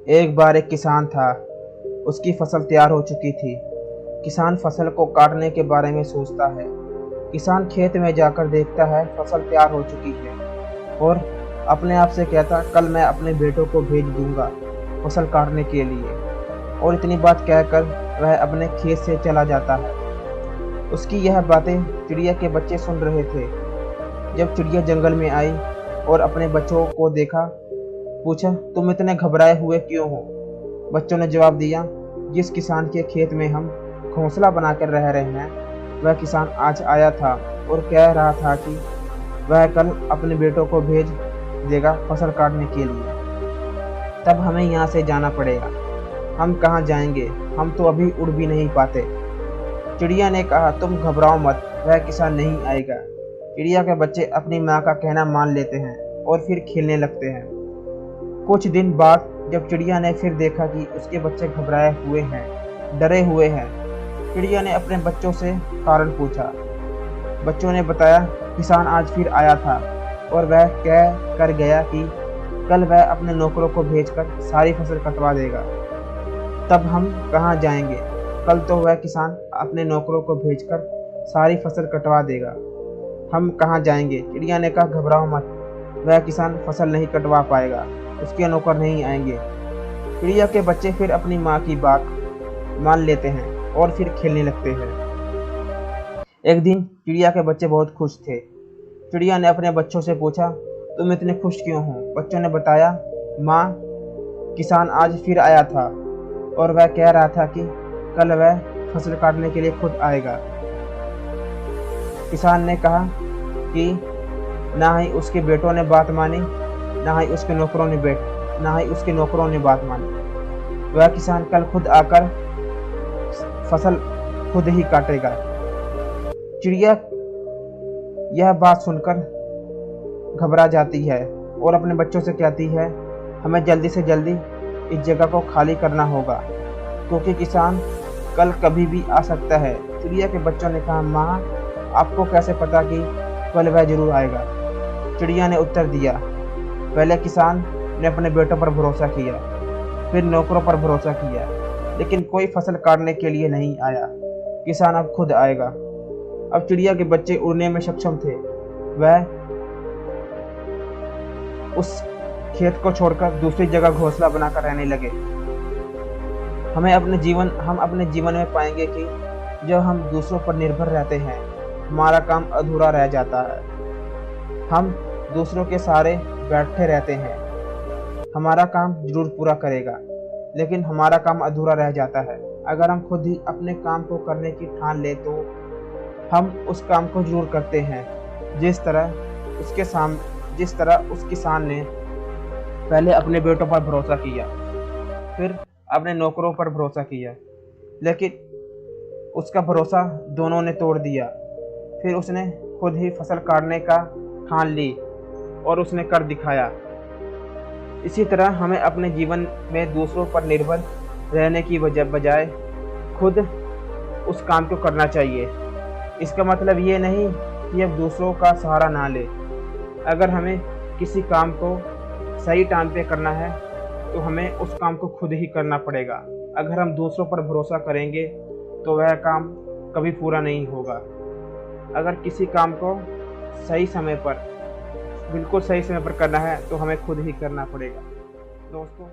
एक बार एक किसान था। उसकी फसल तैयार हो चुकी थी। किसान फसल को काटने के बारे में सोचता है। किसान खेत में जाकर देखता है फसल तैयार हो चुकी है और अपने आप से कहता, कल मैं अपने बेटों को भेज दूंगा फसल काटने के लिए। और इतनी बात कहकर वह अपने खेत से चला जाता है। उसकी यह बातें चिड़िया के बच्चे सुन रहे थे। जब चिड़िया जंगल में आई और अपने बच्चों को देखा, पूछा, तुम इतने घबराए हुए क्यों हो? बच्चों ने जवाब दिया, जिस किसान के खेत में हम घोंसला बनाकर रह रहे हैं, वह किसान आज आया था और कह रहा था कि वह कल अपने बेटों को भेज देगा फसल काटने के लिए। तब हमें यहाँ से जाना पड़ेगा। हम कहाँ जाएंगे? हम तो अभी उड़ भी नहीं पाते। चिड़िया ने कहा, तुम घबराओ मत, वह किसान नहीं आएगा। चिड़िया के बच्चे अपनी माँ का कहना मान लेते हैं और फिर खेलने लगते हैं। कुछ दिन बाद जब चिड़िया ने फिर देखा कि उसके बच्चे घबराए हुए हैं, डरे हुए हैं, चिड़िया ने अपने बच्चों से कारण पूछा। बच्चों ने बताया, किसान आज फिर आया था और वह कह कर गया कि कल वह अपने नौकरों को भेजकर सारी फसल कटवा देगा। तब हम कहाँ जाएंगे? कल तो वह किसान अपने नौकरों को भेजकर सारी फसल कटवा देगा। हम कहाँ जाएंगे? चिड़िया ने कहा, घबराओ मत, वह किसान फसल नहीं कटवा पाएगा, उसके नौकर नहीं आएंगे। चिड़िया के बच्चे फिर अपनी माँ की बात मान लेते हैं और फिर खेलने लगते हैं। एक दिन चिड़िया के बच्चे बहुत खुश थे। चिड़िया ने अपने बच्चों से पूछा, तुम इतने खुश क्यों हो? बच्चों ने बताया, माँ, किसान आज फिर आया था और वह कह रहा था कि कल वह फसल काटने के लिए खुद आएगा। किसान ने कहा कि ना ही उसके बेटों ने बात मानी, ना ही उसके नौकरों ने बात मानी। वह किसान कल खुद आकर फसल खुद ही काटेगा। चिड़िया यह बात सुनकर घबरा जाती है और अपने बच्चों से कहती है, हमें जल्दी से जल्दी इस जगह को खाली करना होगा, क्योंकि किसान कल कभी भी आ सकता है। चिड़िया के बच्चों ने कहा, माँ, आपको कैसे पता कि कल वह जरूर आएगा? चिड़िया ने उत्तर दिया, पहले किसान ने अपने बेटों पर भरोसा किया, फिर नौकरों पर भरोसा किया, लेकिन कोई फसल काटने के लिए नहीं आया। किसान अब खुद आएगा। अब चिड़िया के बच्चे उड़ने में सक्षम थे। वह उस खेत को छोड़कर दूसरी जगह घोंसला बनाकर रहने लगे। हम अपने जीवन में पाएंगे कि जब हम दूसरों पर निर्भर रहते हैं, हमारा काम अधूरा रह जाता है। हम दूसरों के सहारे बैठे रहते हैं, हमारा काम जरूर पूरा करेगा, लेकिन हमारा काम अधूरा रह जाता है। अगर हम खुद ही अपने काम को करने की ठान ले तो हम उस काम को जरूर करते हैं, जिस तरह उस किसान ने पहले अपने बेटों पर भरोसा किया, फिर अपने नौकरों पर भरोसा किया, लेकिन उसका भरोसा दोनों ने तोड़ दिया। फिर उसने खुद ही फसल काटने का ठान ली और उसने कर दिखाया। इसी तरह हमें अपने जीवन में दूसरों पर निर्भर रहने की बजाय खुद उस काम को करना चाहिए। इसका मतलब ये नहीं कि अब दूसरों का सहारा ना ले। अगर हमें किसी काम को सही टाइम पे करना है तो हमें उस काम को खुद ही करना पड़ेगा। अगर हम दूसरों पर भरोसा करेंगे तो वह काम कभी पूरा नहीं होगा। अगर किसी काम को बिल्कुल सही समय पर करना है तो हमें खुद ही करना पड़ेगा। दोस्तों,